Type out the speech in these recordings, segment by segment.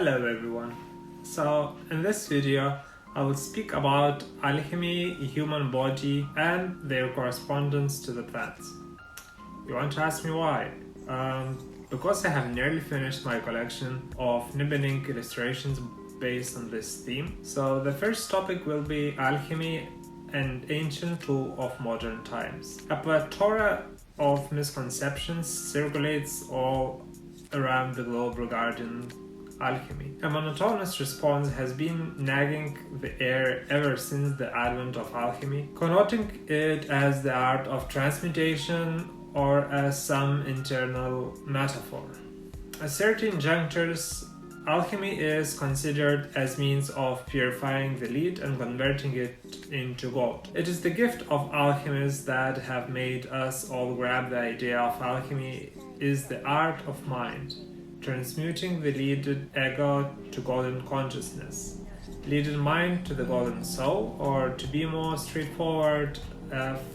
Hello everyone. So in this video I will speak about alchemy, human body and their correspondence to the plants. You want to ask me why? Because I have nearly finished my collection of nib and ink illustrations based on this theme. So the first topic will be alchemy, an ancient tool of modern times. A plethora of misconceptions circulates all around the globe regarding alchemy. A monotonous response has been nagging the air ever since the advent of alchemy, connoting it as the art of transmutation or as some internal metaphor. At certain junctures, alchemy is considered as means of purifying the lead and converting it into gold. It is the gift of alchemists that have made us all grab the idea of alchemy is the art of mind, transmuting the leaded ego to golden consciousness, leaded mind to the golden soul, or to be more straightforward,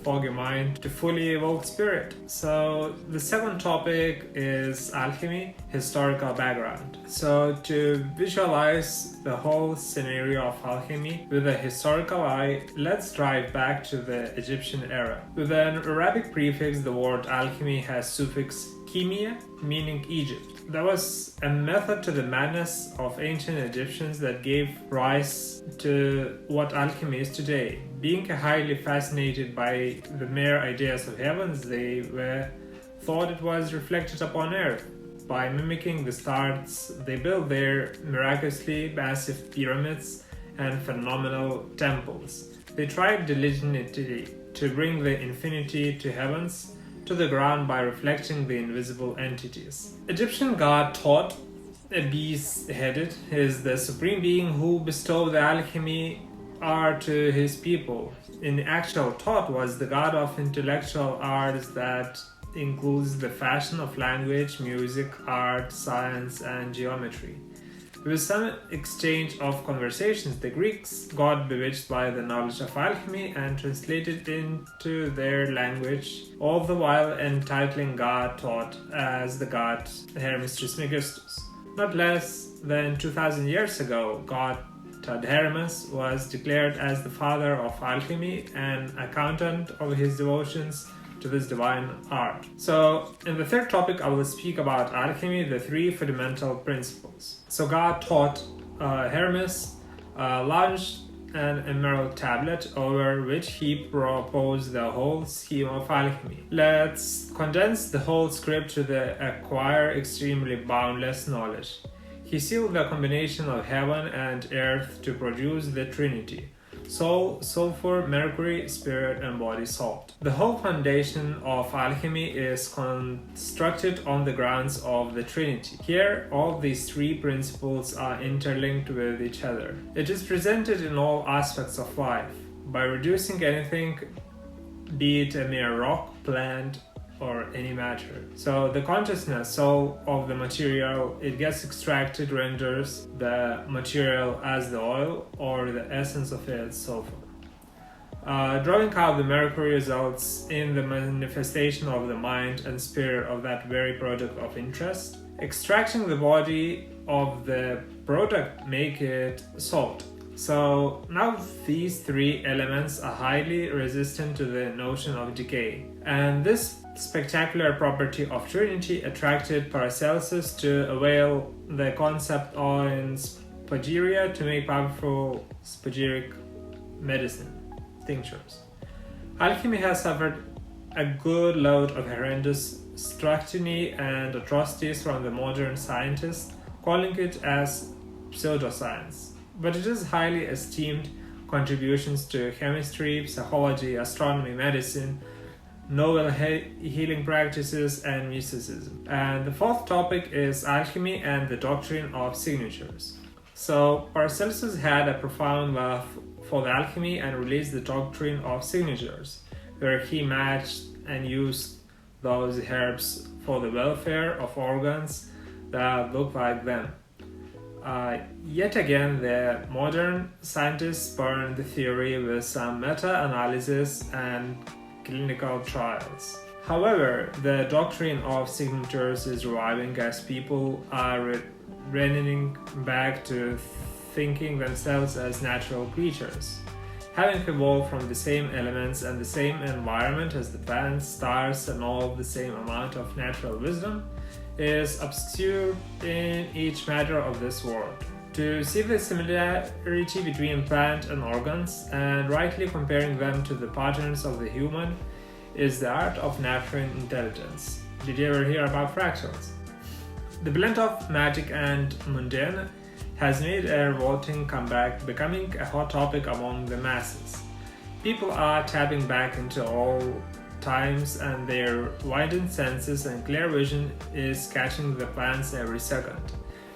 foggy mind to fully evolved spirit. So the second topic is alchemy, historical background. So to visualize the whole scenario of alchemy with a historical eye, let's drive back to the Egyptian era. With an Arabic prefix, the word alchemy has suffix chemia, meaning Egypt. There was a method to the madness of ancient Egyptians that gave rise to what alchemy is today. Being highly fascinated by the mere ideas of heavens, they thought it was reflected upon earth. By mimicking the stars, they built their miraculously massive pyramids and phenomenal temples. They tried diligently to bring the infinity to heavens to the ground by reflecting the invisible entities. Egyptian god Thoth, a beast-headed, is the supreme being who bestowed the alchemy art to his people. In actual, Thoth was the god of intellectual arts that includes the fashion of language, music, art, science, and geometry. With some exchange of conversations, the Greeks got bewitched by the knowledge of alchemy and translated into their language, all the while entitling god Thoth as the god Hermes Trismegistus. Not less than 2,000 years ago, god Hermes was declared as the father of alchemy and accountant of his devotions to this divine art. So in the third topic I will speak about alchemy, the three fundamental principles. So god Thoth, Hermes, launched an emerald tablet over which he proposed the whole scheme of alchemy. Let's condense the whole script to acquire extremely boundless knowledge. He sealed the combination of heaven and earth to produce the Trinity: soul, sulfur, mercury, spirit, and body salt. The whole foundation of alchemy is constructed on the grounds of the Trinity. Here, all these three principles are interlinked with each other. It is presented in all aspects of life. By reducing anything, be it a mere rock, plant, or any matter. So the consciousness, soul of the material, it gets extracted, renders the material as the oil or the essence of it, sulfur. Drawing out the mercury results in the manifestation of the mind and spirit of that very product of interest. Extracting the body of the product make it salt. So now these three elements are highly resistant to the notion of decay. And this spectacular property of Trinity attracted Paracelsus to avail the concept in spagyria to make powerful spagyric medicine, tinctures. Alchemy has suffered a good load of horrendous scrutiny and atrocities from the modern scientists, calling it as pseudoscience. But it is highly esteemed contributions to chemistry, psychology, astronomy, medicine, novel healing practices, and mysticism. And the fourth topic is alchemy and the doctrine of signatures. So Paracelsus had a profound love for the alchemy and released the doctrine of signatures, where he matched and used those herbs for the welfare of organs that look like them. Yet again, the modern scientists burned the theory with some meta-analysis and clinical trials. However, the doctrine of signatures is reviving as people are bringing back to thinking themselves as natural creatures. Having evolved from the same elements and the same environment as the plants, stars, and all the same amount of natural wisdom is obscure in each matter of this world. To see the similarity between plant and organs and rightly comparing them to the patterns of the human is the art of natural intelligence. Did you ever hear about fractals? The blend of magic and mundane has made a revolting comeback, becoming a hot topic among the masses. People are tapping back into old times, and their widened senses and clear vision is catching the plants every second.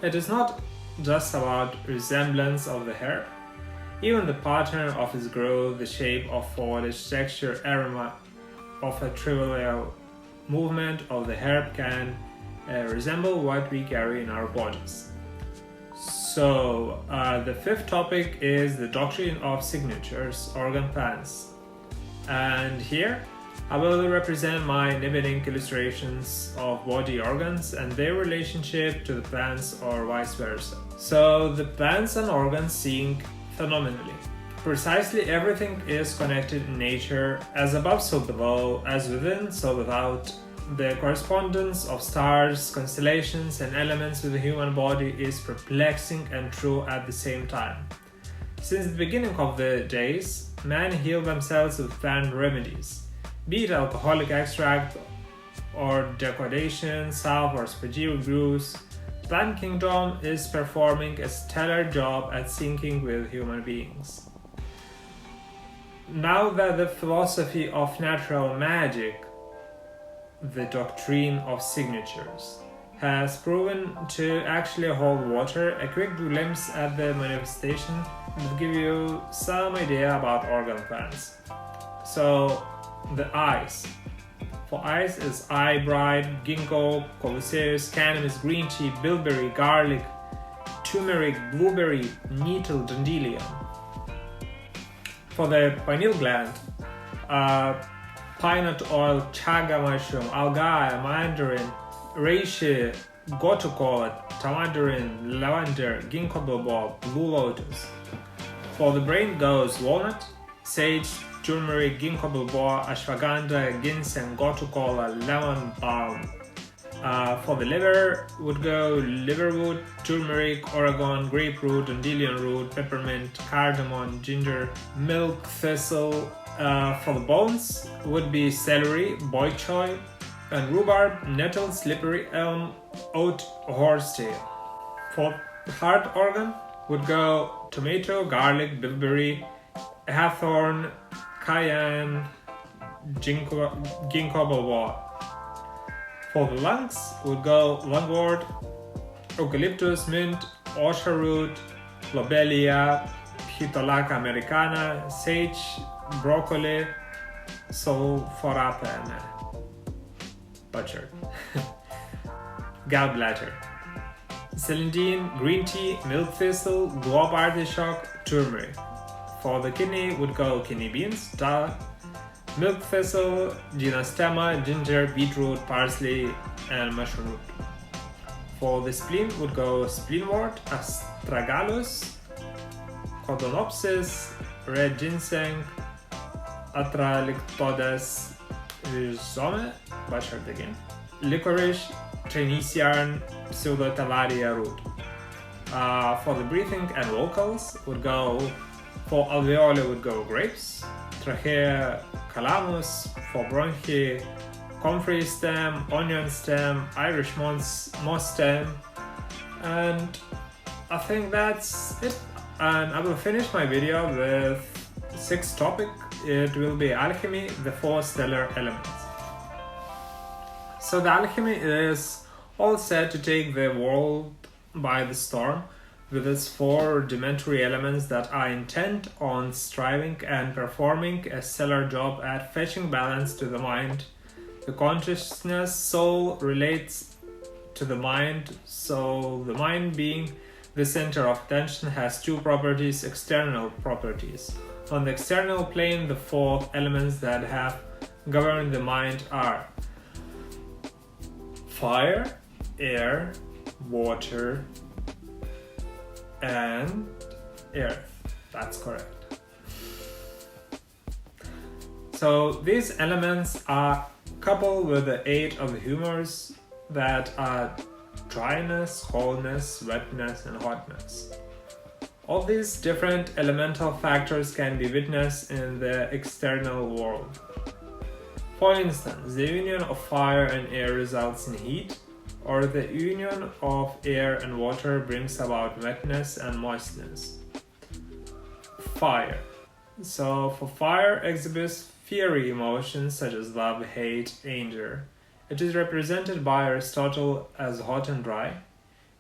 It is not just about resemblance of the herb. Even the pattern of its growth, the shape of foliage, texture, aroma of a trivial movement of the herb can resemble what we carry in our bodies. So, the fifth topic is the doctrine of signatures, organ plants. And here, I will represent my nibbling illustrations of body organs and their relationship to the plants or vice versa. So, the plants and organs sync phenomenally. Precisely everything is connected in nature, as above so below, as within so without. The correspondence of stars, constellations, and elements with the human body is perplexing and true at the same time. Since the beginning of the days, men heal themselves with plant remedies, be it alcoholic extract or decodation, salve or spagyro brews. Plant kingdom is performing a stellar job at syncing with human beings. Now that the philosophy of natural magic, the doctrine of signatures, has proven to actually hold water, a quick glimpse at the manifestation will give you some idea about organ plants. So, the eyes. For eyes is eyebright, ginkgo, coliceus, cannabis, green tea, bilberry, garlic, turmeric, blueberry, nettle, dandelion. For the pineal gland, pine nut oil, chaga mushroom, algae, mandarin, reishi, gotukola, tamarind, lavender, ginkgo biloba, blue lotus. For the brain goes walnut, sage, turmeric, ginkgo biloba, ashwagandha, ginseng, gotukola, lemon balm. For the liver would go liverwood, turmeric, oregon, grapefruit, dandelion root, peppermint, cardamom, ginger, milk thistle. For the bones would be celery, bok choy, and rhubarb, nettle, slippery elm, oat, horsetail. For the heart organ would go tomato, garlic, bilberry, hawthorn, cayenne, ginkgo biloba. For the lungs would go lungwort, eucalyptus, mint, osha root, lobelia, Phytolacca americana, sage, broccoli, sulforapane, butchered, gallbladder, celandine, green tea, milk thistle, globe artichoke, turmeric. For the kidney would go kidney beans, milk thistle, ginastema, ginger, beetroot, parsley, and mushroom root. For the spleen would go spleenwort, astragalus, codonopsis, red ginseng, Atralictodes rhizome, butchered again, licorice, Chinese yarn, pseudotalaria root. For the breathing and vocals would go, for alveoli would go grapes, trachea calamus, for bronchi, comfrey stem, onion stem, Irish moss stem, and I think that's it. And I will finish my video with sixth topic. It will be alchemy, the four stellar elements. So the alchemy is all set to take the world by the storm with its four rudimentary elements that are intent on striving and performing a stellar job at fetching balance to the mind. The consciousness soul relates to the mind, so the mind being the center of attention has two properties, external properties. On the external plane, the four elements that have governed the mind are fire, air, water, and earth. That's correct. So these elements are coupled with the 8 of the humors that are dryness, coldness, wetness, and hotness. All these different elemental factors can be witnessed in the external world. For instance, the union of fire and air results in heat, or the union of air and water brings about wetness and moistness. Fire. So for fire exhibits fiery emotions such as love, hate, anger. It is represented by Aristotle as hot and dry.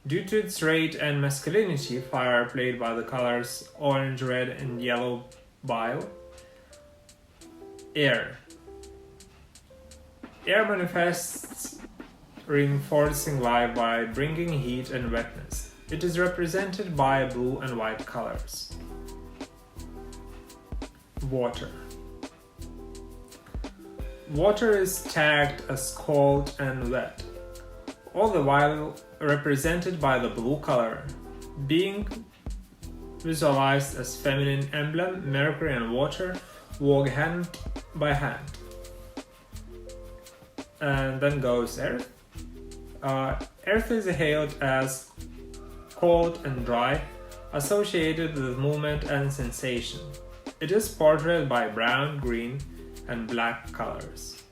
Due to its rate and masculinity, fire played by the colors orange, red, and yellow bile. Air. Air manifests reinforcing life by bringing heat and wetness. It is represented by blue and white colors. Water. Water is tagged as cold and wet, all the while represented by the blue color, being visualized as feminine emblem. Mercury and water walk hand by hand. And then goes earth. Earth is hailed as cold and dry, associated with movement and sensation. It is portrayed by brown, green, and black colors.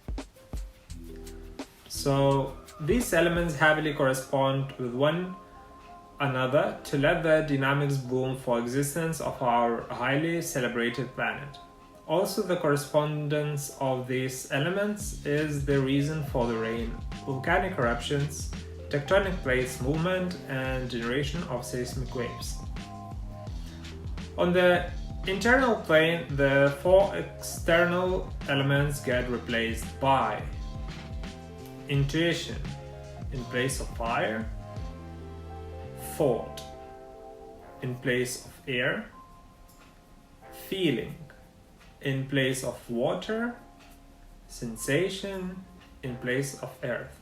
So these elements heavily correspond with one another to let the dynamics bloom for existence of our highly celebrated planet. Also, the correspondence of these elements is the reason for the rain, volcanic eruptions, tectonic plates movement, and generation of seismic waves. On the internal plane, the 4 external elements get replaced by intuition in place of fire, thought in place of air, feeling in place of water, sensation in place of earth.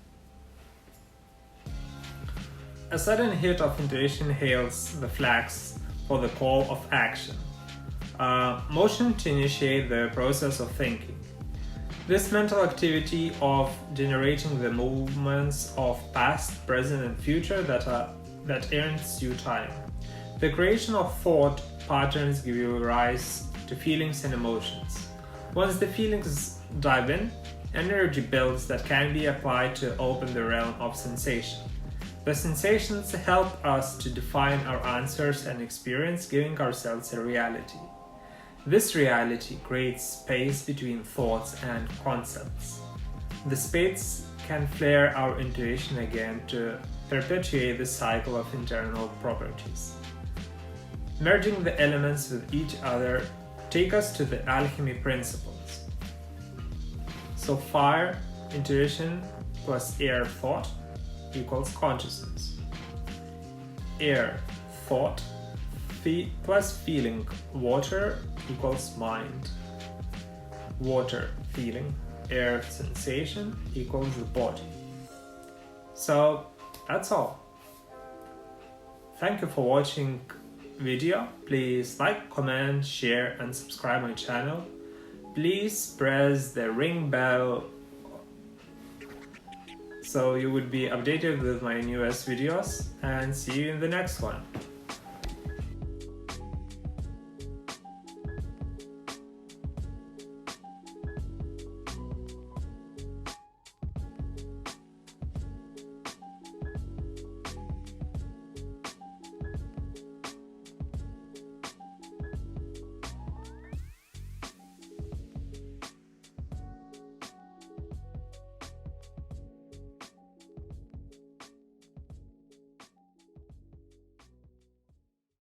A sudden hit of intuition hails the flags for the call of action. Motion to initiate the process of thinking. This mental activity of generating the movements of past, present, and future that earns you time. The creation of thought patterns give you rise to feelings and emotions. Once the feelings dive in, energy builds that can be applied to open the realm of sensation. The sensations help us to define our answers and experience, giving ourselves a reality. This reality creates space between thoughts and concepts. The space can flare our intuition again to perpetuate the cycle of internal properties. Merging the elements with each other take us to the alchemy principles. So fire, intuition, plus air, thought, equals consciousness. Air, thought, plus feeling, water, equals mind. Water, feeling, air, sensation, equals the body. So that's all. Thank you for watching video. Please like, comment, share, and subscribe my channel. Please press the ring bell so you would be updated with my newest videos, and see you in the next one.